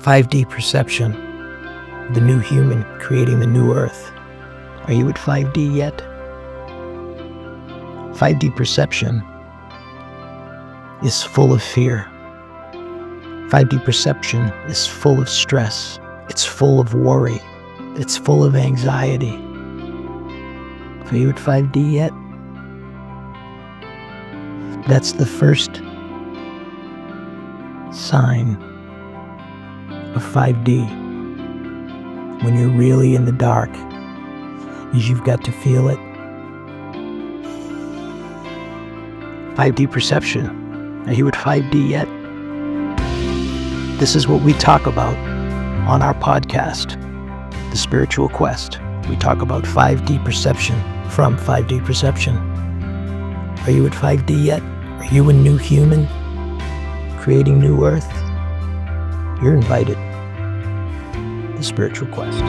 5D perception, the new human creating the new earth. Are you at 5D yet? 5D perception is full of fear. 5D perception is full of stress. It's full of worry. It's full of anxiety. Are you at 5D yet? That's the first sign of 5D. When you're really in the dark, is you've got to feel it. 5D perception. Are you at 5D yet? This is what we talk about on our podcast, The Spiritual Quest. We talk about 5D perception from 5D perception. Are you at 5D yet? Are you a new human creating new earth? You're invited. The Spiritual Quest.